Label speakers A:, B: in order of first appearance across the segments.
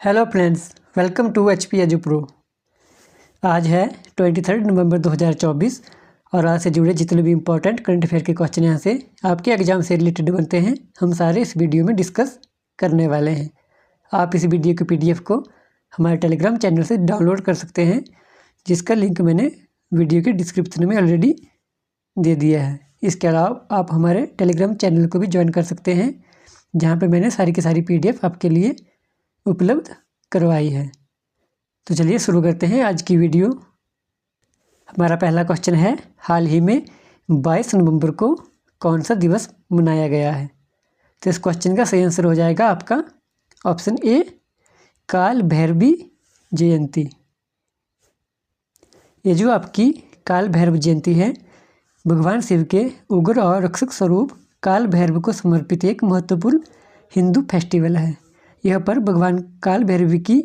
A: Hello friends, welcome to HP Edu Pro. आज है 23 नवंबर 2024 और आज से जुड़े जितने भी इम्पोर्टेंट करंट अफेयर के क्वेश्चन यहाँ से आपके एग्जाम से रिलेटेड बनते हैं, हम सारे इस वीडियो में डिस्कस करने वाले हैं। आप इस वीडियो के PDF को हमारे टेलीग्राम चैनल से डाउनलोड कर सकते हैं, जिसका लिंक मैंने वीडियो के डिस्क्रिप्शन में ऑलरेडी दे दिया है। इसके अलावा आप हमारे टेलीग्राम चैनल को भी ज्वाइन कर सकते हैं, जहाँ पर मैंने सारी की सारी PDF आपके लिए उपलब्ध करवाई है। तो चलिए शुरू करते हैं आज की वीडियो। हमारा पहला क्वेश्चन है, हाल ही में 22 नवंबर को कौन सा दिवस मनाया गया है? तो इस क्वेश्चन का सही आंसर हो जाएगा आपका ऑप्शन ए, काल भैरवी जयंती। ये जो आपकी काल भैरव जयंती है, भगवान शिव के उग्र और रक्षक स्वरूप काल भैरव को समर्पित एक महत्वपूर्ण हिंदू फेस्टिवल है। यह पर्व भगवान काल भैरव की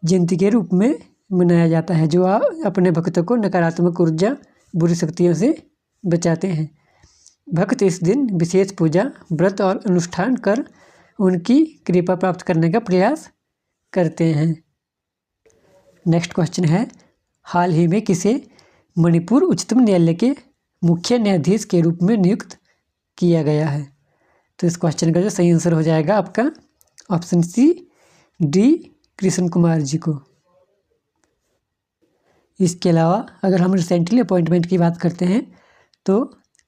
A: जयंती के रूप में मनाया जाता है, जो अपने भक्तों को नकारात्मक ऊर्जा, बुरी शक्तियों से बचाते हैं। भक्त इस दिन विशेष पूजा, व्रत और अनुष्ठान कर उनकी कृपा प्राप्त करने का प्रयास करते हैं। नेक्स्ट क्वेश्चन है, हाल ही में किसे मणिपुर उच्चतम न्यायालय के मुख्य न्यायाधीश के रूप में नियुक्त किया गया है? तो इस क्वेश्चन का जो सही आंसर हो जाएगा आपका option C, D Krishna Kumar ji को। इसके अलावा अगर हम रिसेंटली अपॉइंटमेंट की बात करते हैं तो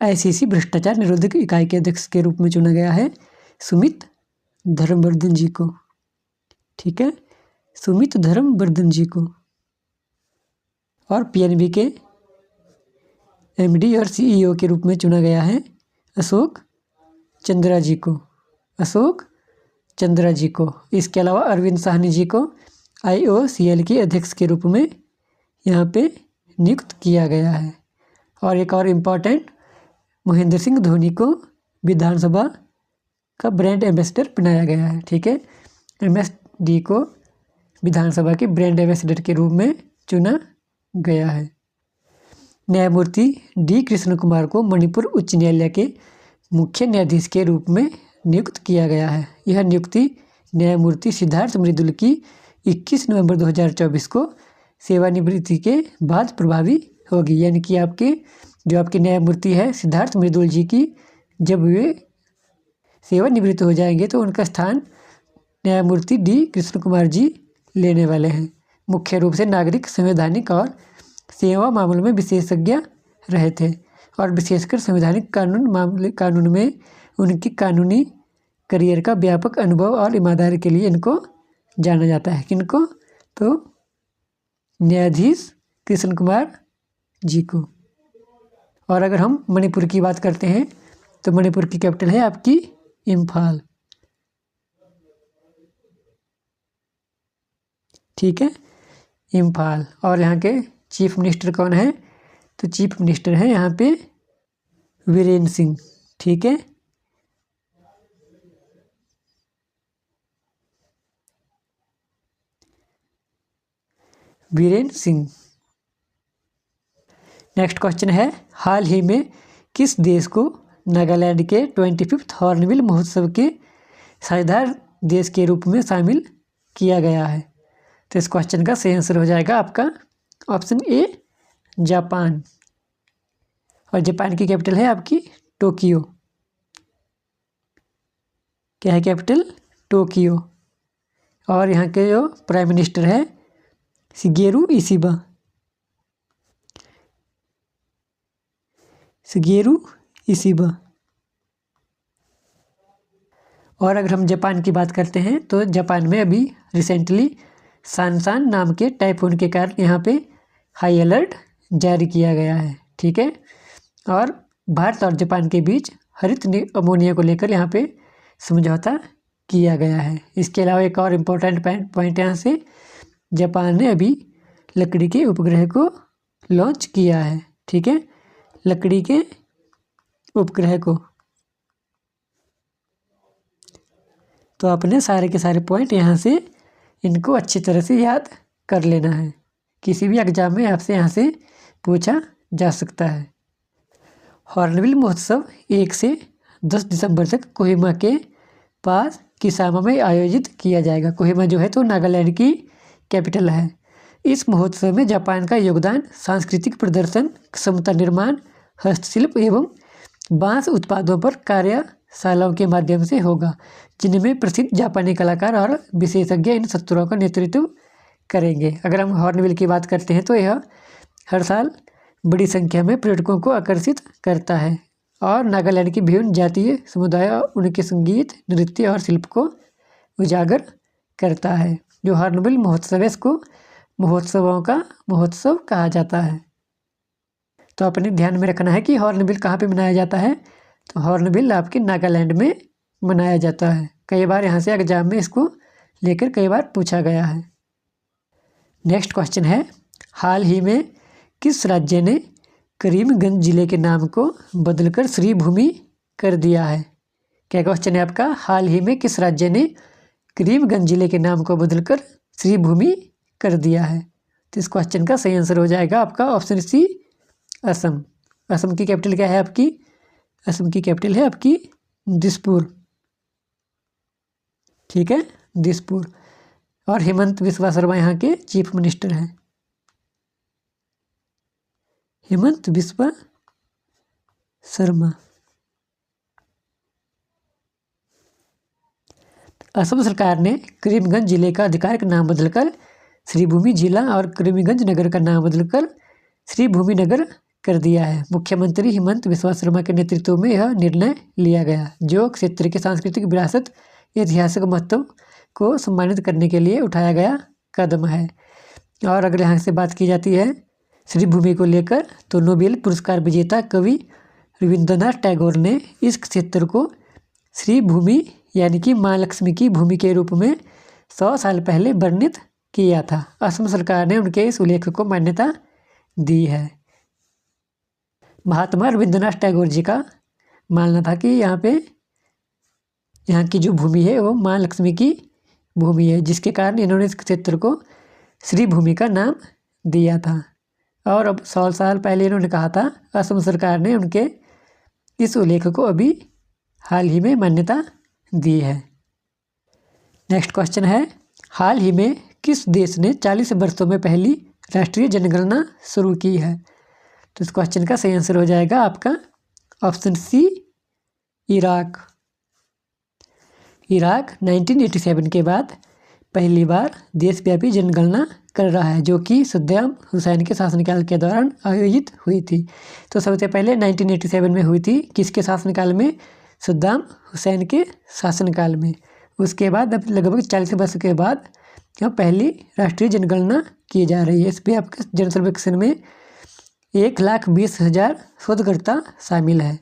A: ICC भ्रष्टाचार निरोधक इकाई के अध्यक्ष के रूप में चुना गया है सुमित धर्मवर्धन जी को। ठीक है, सुमित धर्मवर्धन जी को। और PNB के MD और CEO के रूप में चुना गया है अशोक चंद्रा जी को। इसके अलावा अरविंद साहनी जी को IOCL के अध्यक्ष के रूप में यहाँ पे नियुक्त किया गया है। और एक और इम्पॉर्टेंट, महेंद्र सिंह धोनी को विधानसभा का ब्रांड एम्बेसडर बनाया गया है। ठीक है, MSD को विधानसभा के ब्रांड एम्बेसडर के रूप में चुना गया है। न्यायमूर्ति D कृष्ण कुमार को मणिपुर उच्च न्यायालय के मुख्य न्यायाधीश के रूप में नियुक्त किया गया है। यह नियुक्ति न्यायमूर्ति सिद्धार्थ मृदुल की 21 नवंबर 2024 को सेवानिवृत्ति के बाद प्रभावी होगी। यानी कि आपके न्यायमूर्ति है सिद्धार्थ मृदुल जी की, जब वे सेवानिवृत्त हो जाएंगे तो उनका स्थान न्यायमूर्ति D कृष्ण कुमार जी लेने वाले हैं। मुख्य रूप से नागरिक, संवैधानिक और सेवा मामलों में विशेषज्ञ रहे थे और विशेषकर संवैधानिक कानून में उनकी कानूनी करियर का व्यापक अनुभव और ईमानदारी के लिए इनको जाना जाता है। किनको? तो न्यायाधीश कृष्ण कुमार जी को। और अगर हम मणिपुर की बात करते हैं तो मणिपुर की कैपिटल है आपकी इम्फाल। ठीक है, इम्फाल। और यहाँ के चीफ मिनिस्टर कौन है? तो चीफ मिनिस्टर है यहाँ पे वीरेंद्र सिंह। ठीक है, वीरेंद्र सिंह। नेक्स्ट क्वेश्चन है, हाल ही में किस देश को नागालैंड के 25th हॉर्नबिल महोत्सव के साझेदार देश के रूप में शामिल किया गया है? तो इस क्वेश्चन का सही आंसर हो जाएगा आपका ऑप्शन ए, जापान। और जापान की कैपिटल है आपकी टोक्यो। क्या है कैपिटल? टोक्यो। और यहाँ के जो प्राइम मिनिस्टर है शिगेरू इशिबा। और अगर हम जापान की बात करते हैं तो जापान में अभी रिसेंटली सानसान नाम के टाइफून के कारण यहाँ पे हाई अलर्ट जारी किया गया है। ठीक है, और भारत और जापान के बीच हरित अमोनिया को लेकर यहाँ पे समझौता किया गया है। इसके अलावा एक और इम्पोर्टेंट पॉइंट यहाँ से, जापान ने अभी लकड़ी के उपग्रह को लॉन्च किया है। ठीक है, लकड़ी के उपग्रह को। तो आपने सारे के सारे पॉइंट यहाँ से इनको अच्छी तरह से याद कर लेना है, किसी भी एग्जाम में आपसे यहाँ से पूछा जा सकता है। हॉर्नबिल महोत्सव 1 से 10 दिसंबर तक कोहिमा के पास किसामा में आयोजित किया जाएगा। कोहिमा जो है तो नागालैंड की कैपिटल है। इस महोत्सव में जापान का योगदान सांस्कृतिक प्रदर्शन, क्षमता निर्माण, हस्तशिल्प एवं बांस उत्पादों पर कार्यशालाओं के माध्यम से होगा, जिनमें प्रसिद्ध जापानी कलाकार और विशेषज्ञ इन सत्रों का नेतृत्व करेंगे। अगर हम हॉर्नबिल की बात करते हैं तो यह हर साल बड़ी संख्या में पर्यटकों को आकर्षित करता है और नागालैंड की विभिन्न जातीय समुदाय उनके संगीत, नृत्य और शिल्प को उजागर करता है। जो हॉर्नबिल महोत्सव है इसको महोत्सवों का महोत्सव कहा जाता है। तो अपने ध्यान में रखना है कि हॉर्नबिल कहाँ पे मनाया जाता है। तो हॉर्नबिल आपके नागालैंड में मनाया जाता है। कई बार यहाँ से एग्जाम में इसको लेकर कई बार पूछा गया है। नेक्स्ट क्वेश्चन है, हाल ही में किस राज्य ने करीमगंज जिले के नाम को बदलकर श्रीभूमि कर दिया है? क्या क्वेश्चन है आपका? हाल ही में किस राज्य ने करीमगंज जिले के नाम को बदलकर श्रीभूमि कर दिया है? तो इस क्वेश्चन का सही आंसर हो जाएगा आपका ऑप्शन सी, असम। असम की कैपिटल क्या है आपकी? असम की कैपिटल है आपकी दिसपुर। ठीक है, दिसपुर। और हेमंत बिस्वा शर्मा यहाँ के चीफ मिनिस्टर हैं। हेमंत बिस्वा शर्मा। असम सरकार ने करीमगंज जिले का आधिकारिक नाम बदलकर श्रीभूमि जिला और करीमगंज नगर का नाम बदलकर श्रीभूमि नगर कर दिया है। मुख्यमंत्री हेमंत बिस्वा शर्मा के नेतृत्व में यह निर्णय लिया गया, जो क्षेत्र की सांस्कृतिक विरासत, ऐतिहासिक महत्व को सम्मानित करने के लिए उठाया गया कदम है। और अगर यहाँ से बात की जाती है श्रीभूमि को लेकर, तो नोबेल पुरस्कार विजेता कवि रविंद्रनाथ टैगोर ने इस क्षेत्र को श्रीभूमि यानी कि माँ लक्ष्मी की भूमि के रूप में 100 साल पहले वर्णित किया था। असम सरकार ने उनके इस उल्लेख को मान्यता दी है। महात्मा रविंद्रनाथ टैगोर जी का मानना था कि यहाँ की जो भूमि है वो माँ लक्ष्मी की भूमि है, जिसके कारण इन्होंने इस क्षेत्र को श्रीभूमि का नाम दिया था। और अब 100 साल पहले इन्होंने कहा था, असम सरकार ने उनके इस उल्लेख को अभी हाल ही में मान्यता दी है। नेक्स्ट क्वेश्चन है, हाल ही में किस देश ने 40 वर्षों में पहली राष्ट्रीय जनगणना शुरू की है? तो इस क्वेश्चन का सही आंसर हो जाएगा आपका ऑप्शन सी, इराक। इराक 1987 के बाद पहली बार देशव्यापी जनगणना कर रहा है, जो कि सद्दाम हुसैन के शासनकाल के दौरान आयोजित हुई थी। तो सबसे पहले 1987 में हुई थी, किसके शासनकाल में? सद्दाम हुसैन के शासनकाल में। उसके बाद अब लगभग 40 वर्ष के बाद यह पहली राष्ट्रीय जनगणना की जा रही है। इस पर आपके जन सर्वेक्षण में 1,20,000 शोधकर्ता शामिल है।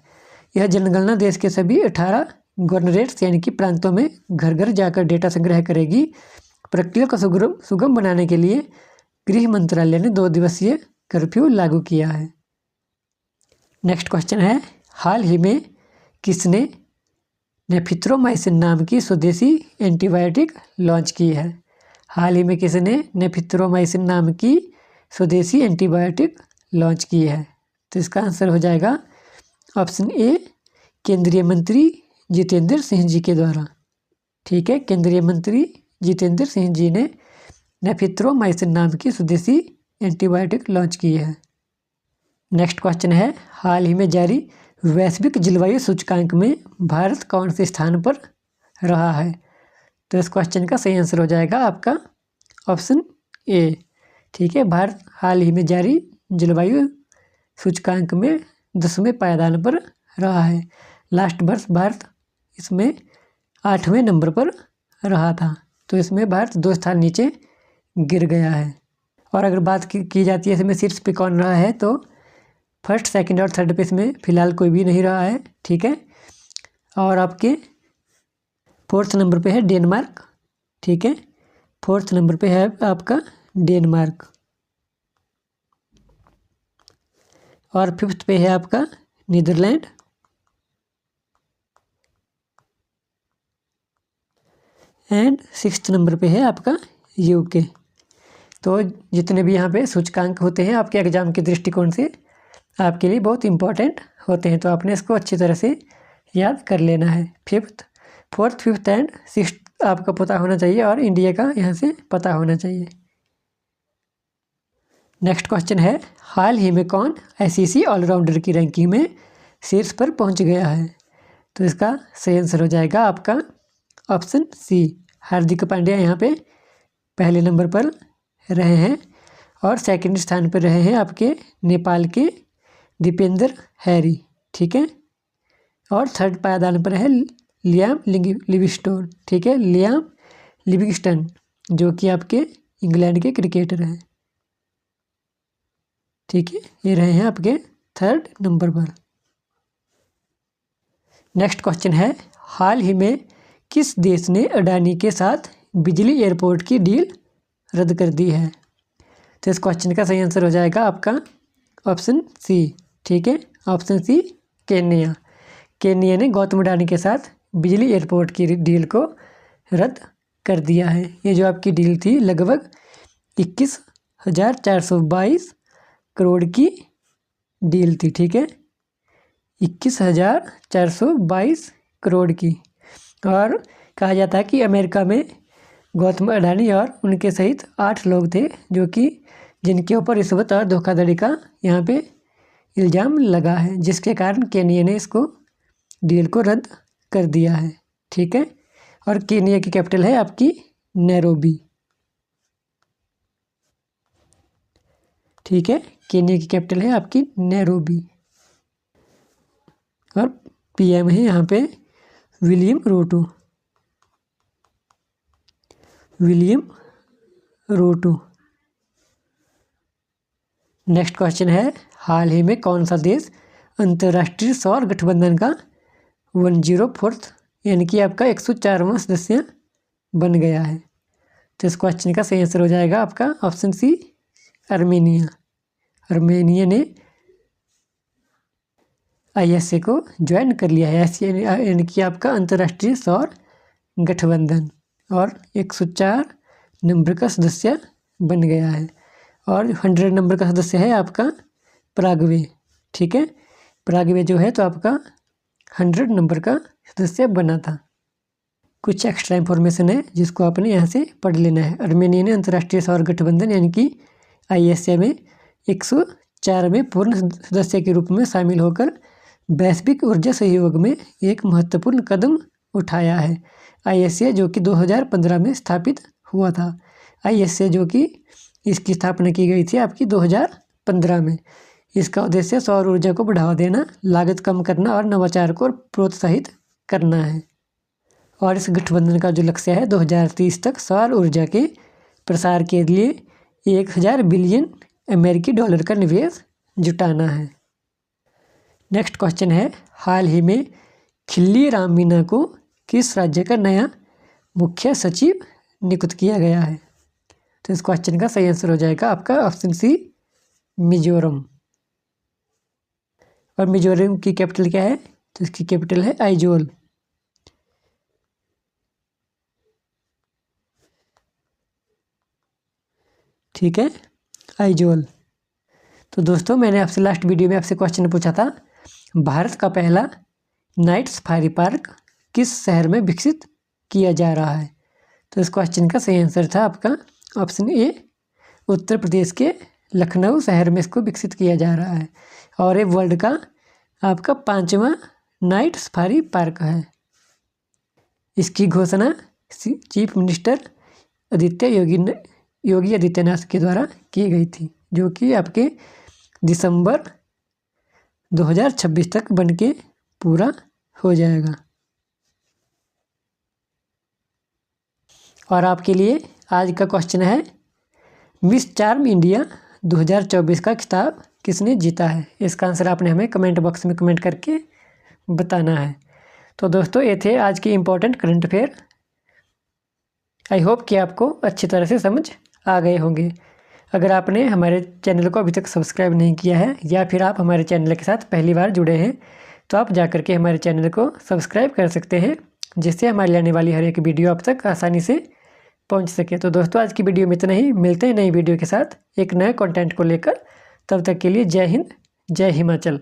A: यह जनगणना देश के सभी 18 गवर्नरेट्स यानी कि प्रांतों में घर घर जाकर डेटा संग्रह करेगी। प्रक्रिया को सुगम बनाने के लिए गृह मंत्रालय ने 2 दिवसीय कर्फ्यू लागू किया है। नेक्स्ट क्वेश्चन है, हाल ही में किसने नेफिथ्रोमाइसिन नाम की स्वदेशी एंटीबायोटिक लॉन्च की है? हाल ही में किसने नेफिथ्रोमाइसिन नाम की स्वदेशी एंटीबायोटिक लॉन्च की है? तो इसका आंसर हो जाएगा ऑप्शन ए, केंद्रीय मंत्री जितेंद्र सिंह जी के द्वारा। ठीक है, केंद्रीय मंत्री जितेंद्र सिंह जी ने नेफिथ्रोमाइसिन नाम की स्वदेशी एंटीबायोटिक लॉन्च की है। नेक्स्ट क्वेश्चन है, हाल ही में जारी वैश्विक जलवायु सूचकांक में भारत कौन से स्थान पर रहा है? तो इस क्वेश्चन का सही आंसर हो जाएगा आपका ऑप्शन ए। ठीक है, भारत हाल ही में जारी जलवायु सूचकांक में 10वें पायदान पर रहा है। लास्ट वर्ष भारत इसमें 8वें नंबर पर रहा था, तो इसमें भारत 2 स्थान नीचे गिर गया है। और अगर बात की जाती है इसमें शीर्ष पे कौन रहा है, तो फर्स्ट, सेकंड और थर्ड पे इसमें फिलहाल कोई भी नहीं रहा है। ठीक है, और आपके 4th नंबर पे है डेनमार्क। ठीक है, 4th नंबर पे है आपका डेनमार्क। और 5th पे है आपका नीदरलैंड। एंड 6th नंबर पे है आपका यूके। तो जितने भी यहाँ पे सूचकांक होते हैं आपके एग्जाम के दृष्टिकोण से आपके लिए बहुत इंपॉर्टेंट होते हैं, तो आपने इसको अच्छी तरह से याद कर लेना है। 5th, 4th 5th and 6th आपका पता होना चाहिए और इंडिया का यहाँ से पता होना चाहिए। नेक्स्ट क्वेश्चन है, हाल ही में कौन आईसीसी ऑलराउंडर की रैंकिंग में शीर्ष पर पहुंच गया है? तो इसका सही आंसर हो जाएगा आपका ऑप्शन सी, हार्दिक पांड्या यहाँ पे पहले नंबर पर रहे हैं और सेकंड स्थान पर रहे हैं आपके नेपाल के दीपेंद्र हैरी, ठीक है। और थर्ड पायदान पर है लियाम लिविंगस्टोन, ठीक है, लियाम लिविंगस्टन, जो कि आपके इंग्लैंड के क्रिकेटर हैं, ठीक है। ये रहे हैं आपके थर्ड नंबर पर। नेक्स्ट क्वेश्चन है, हाल ही में किस देश ने अडानी के साथ बिजली एयरपोर्ट की डील रद्द कर दी है? तो इस क्वेश्चन का सही आंसर हो जाएगा आपका ऑप्शन सी, ठीक है, ऑप्शन सी केन्या। केन्या ने गौतम अडानी के साथ बिजली एयरपोर्ट की डील को रद्द कर दिया है। ये जो आपकी डील थी लगभग 21,422 करोड़ की डील थी, ठीक है, 21,422 करोड़ की। और कहा जाता है कि अमेरिका में गौतम अडानी और उनके सहित 8 लोग थे जो कि जिनके ऊपर रिश्वत और धोखाधड़ी का यहाँ पे इल्ज़ाम लगा है, जिसके कारण केन्या ने इसको डील को रद्द कर दिया है, ठीक है। और केन्या की कैपिटल है आपकी नैरोबी, ठीक है, केन्या की कैपिटल है आपकी नैरोबी। और पीएम है यहाँ पे विलियम रूटो। नेक्स्ट क्वेश्चन है, हाल ही में कौन सा देश अंतर्राष्ट्रीय सौर गठबंधन का 104th यानी कि आपका 104वां सदस्य बन गया है? तो इस क्वेश्चन का सही आंसर हो जाएगा आपका ऑप्शन सी आर्मेनिया। आर्मेनिया ने आईएसए को ज्वाइन कर लिया है, यानी कि आपका अंतर्राष्ट्रीय सौर गठबंधन, और 104 नंबर का सदस्य बन गया है। और 100 नंबर का सदस्य है आपका पराग्वे, ठीक है, पराग्वे जो है तो आपका 100 नंबर का सदस्य बना था। कुछ एक्स्ट्रा इन्फॉर्मेशन है जिसको आपने यहाँ से पढ़ लेना है। आर्मेनिया ने अंतर्राष्ट्रीय सौर गठबंधन यानी कि आईएसए में 104वें पूर्ण सदस्य के रूप में शामिल होकर वैश्विक ऊर्जा सहयोग में एक महत्वपूर्ण कदम उठाया है। आईएसए जो कि 2015 में स्थापित हुआ था। आईएसए जो कि इसकी स्थापना की गई थी आपकी 2015 में। इसका उद्देश्य सौर ऊर्जा को बढ़ावा देना, लागत कम करना और नवाचार को प्रोत्साहित करना है। और इस गठबंधन का जो लक्ष्य है 2030 तक सौर ऊर्जा के प्रसार के लिए 1000 बिलियन अमेरिकी डॉलर का निवेश जुटाना है। नेक्स्ट क्वेश्चन है, हाल ही में खिल्ली राम मीना को किस राज्य का नया मुख्य सचिव नियुक्त किया गया है? तो इस क्वेश्चन का सही आंसर हो जाएगा आपका ऑप्शन सी मिजोरम। और मिजोरम की कैपिटल क्या है? तो इसकी कैपिटल है आइजोल, ठीक है, आइजोल। तो दोस्तों मैंने आपसे लास्ट वीडियो में आपसे क्वेश्चन पूछा था, भारत का पहला नाइट सफारी पार्क किस शहर में विकसित किया जा रहा है? तो इस क्वेश्चन का सही आंसर था आपका ऑप्शन ए, उत्तर प्रदेश के लखनऊ शहर में इसको विकसित किया जा रहा है। और ये वर्ल्ड का आपका 5वां नाइट सफारी पार्क है। इसकी घोषणा चीफ मिनिस्टर योगी आदित्यनाथ के द्वारा की गई थी, जो कि आपके दिसंबर 2026 तक बनके पूरा हो जाएगा। और आपके लिए आज का क्वेश्चन है, मिस चार्म इंडिया 2024 का खिताब किसने जीता है? इसका आंसर आपने हमें कमेंट बॉक्स में कमेंट करके बताना है। तो दोस्तों ये थे आज के important current affair. I hope कि आपको अच्छी तरह से समझ आ गए होंगे। अगर आपने हमारे चैनल को अभी तक सब्सक्राइब नहीं किया है या फिर आप हमारे चैनल के साथ पहली बार जुड़े हैं तो आप जाकर के हमारे चैनल को सब्सक्राइब कर सकते हैं, जिससे हमारी आने वाली हर एक वीडियो आप तक आसानी से पहुंच सके। तो दोस्तों आज की वीडियो में इतना ही, मिलते हैं नई वीडियो के साथ एक नए कंटेंट को लेकर। तब तक के लिए जय हिंद, जय हिमाचल।